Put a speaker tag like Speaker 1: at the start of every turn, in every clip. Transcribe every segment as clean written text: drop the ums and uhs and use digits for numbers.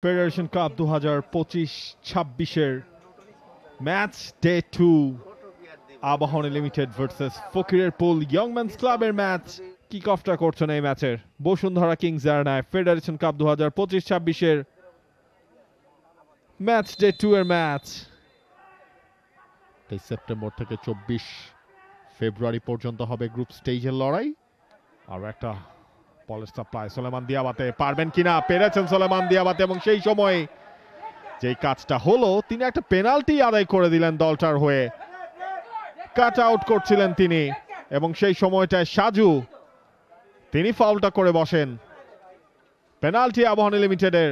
Speaker 1: Federation cup 2025-26 match day 2 Abahani limited versus Fakirerpool young men's ক্লাবের match. Kick অফটা করছেন এই ম্যাচের বসুন্ধরা কিংস এয়ারনায় ফেডারেশন কাপ 2025-26 ম্যাচ ডে 2 এর ম্যাচ 23 সেপ্টেম্বর থেকে 24 ফেব্রুয়ারি পর্যন্ত হবে গ্রুপ স্টেজের লড়াই। আর একটা বলের সাপ্লাই সোলেমান দিয়াবাতে পারবেন কিনা, পেরেছেন সোলেমান দিয়াবাতে এবং সেই সময় যেই কাজটা হলো তিনি একটা পেনাল্টি আদায় করে দিলেন দলটার হয়ে। কাট আউট করছিলেন তিনি এবং সেই সময়টায় সাজু তিনি ফাউলটা করে বসেন। পেনাল্টি আবাহনী লিমিটেডের।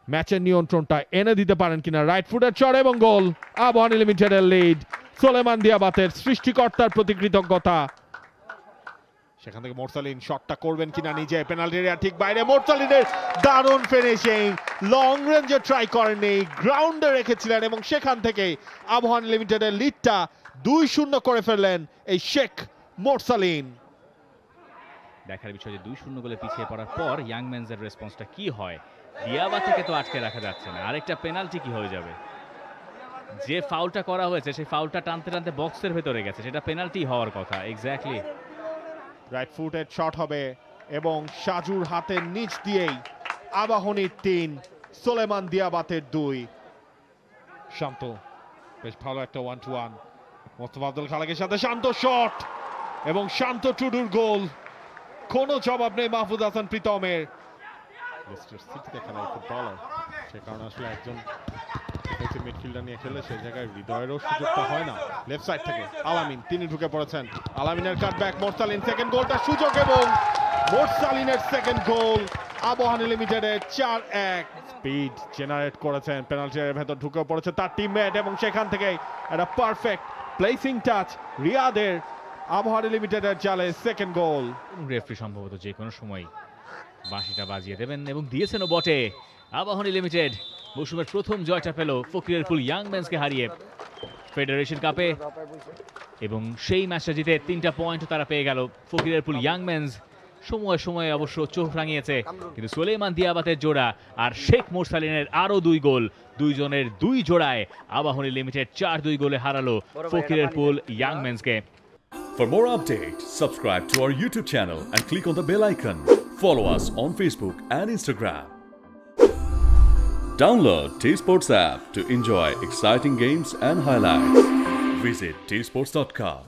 Speaker 1: ম্যাচের নিয়ন্ত্রণটা এনে দিতে পারেন কিনা, রাইট ফুটের চড় এবং গোল। আবাহনী লিমিটেডের লিড। সোলেমান দিয়াবাতের সৃষ্টিকর্তার প্রতি কৃতজ্ঞতা। সেখান থেকে মোরসালিন শটটা করবেন কিনা নিজে, পেনাল্টি এরিয়া ঠিক বাইরে। মোরসালিনের দারুণ ফিনিশিং, লং রেঞ্জে ট্রাই করেননি, গ্রাউন্ডে রেখেছিলেন এবং সেখান থেকে আবাহনী লিমিটেডের লিডটা 2-0 করে ফেললেন এই শেখ মোরসালিন।
Speaker 2: দেখার বিষয় যে 2-0 গোলে পিছিয়ে পড়ার পর ইয়াংম্যানসের রেসপন্সটা কি হয়। দিয়াবাতেকে তো আটকে রাখা যাচ্ছে না, আরেকটা পেনাল্টি কি হয়ে যাবে। যে ফাউলটা করা হয়েছে সেই ফাউলটা টানতে টানতে বক্সের ভেতরে গেছে, সেটা পেনাল্টি হওয়ার কথা। এক্স্যাক্টলি
Speaker 1: রাইট ফুটেড শট হবে এবং সাজুর হাতের নিচ দিয়েই আবাহনীর 3, সোলেমান দিয়াবাতের 2। শান্ত বেশ ভালো একটা 1-to-1 মোস্তফা আব্দুল খালেকের সাথে শান্ত শট এবং শান্ত টুডুর গোল। কোনো জবাব নেই মাহফুজ হাসান প্রীতমের। লেস্টার সিটিতে খেলা ফুটবলার, সে কারণে আসলে একজন মিডফিল্ডার নিয়ে খেলে সেই জায়গায় হৃদয়েরও সুযোগটা হয় না। লেফট সাইড থেকে আলামিন তিনি ঢুকে পড়েছেন, আলামিনের কাটব্যাক, মোরসালিন সেকেন্ড গোলটা সুযোগ এবং মোরসালিনের সেকেন্ড গোল। আবাহনী লিমিটেডের 4-1 স্পিড জেনারেট করেছেন, পেনাল্টি এর ভেতর ঢুকে পড়েছে তার টিমমেট এবং সেখান থেকে একটা পারফেক্ট প্লেসিং টাচ রিয়াদের। আবাহনী লিমিটেডের জালে সেকেন্ড গোল।
Speaker 2: রেফারি সম্ভবত যে কোনো সময় বাঁশিটা বাজিয়ে দেবেন এবং দিয়েছেনও বটে। আবাহনী লিমিটেড মৌসুমের প্রথম জয়টা পেল ফকিরেরপুল ইয়াংম্যানসকে হারিয়ে ফেডারেশন কাপে এবং সেই ম্যাচটা জিতে 3টা পয়েন্টও তারা পেয়ে গেল। ফকিরেরপুল ইয়াংম্যানস সময়ে সময়ে অবশ্য চোখ রাঙিয়েছে, কিন্তু সোলেমান দিয়াবাতের জোড়া আর শেখ মোরসালিনের আরও 2 গোল, দুইজনের 2 জোড়ায় আবাহনী লিমিটেড 4-2 গোলে হারালো Fakirapool ইয়াংম্যানসকে।
Speaker 3: For more updates, subscribe to our YouTube channel and click on the bell icon. Follow us on Facebook and Instagram. Download T-Sports app to enjoy exciting games and highlights. Visit tsports.com.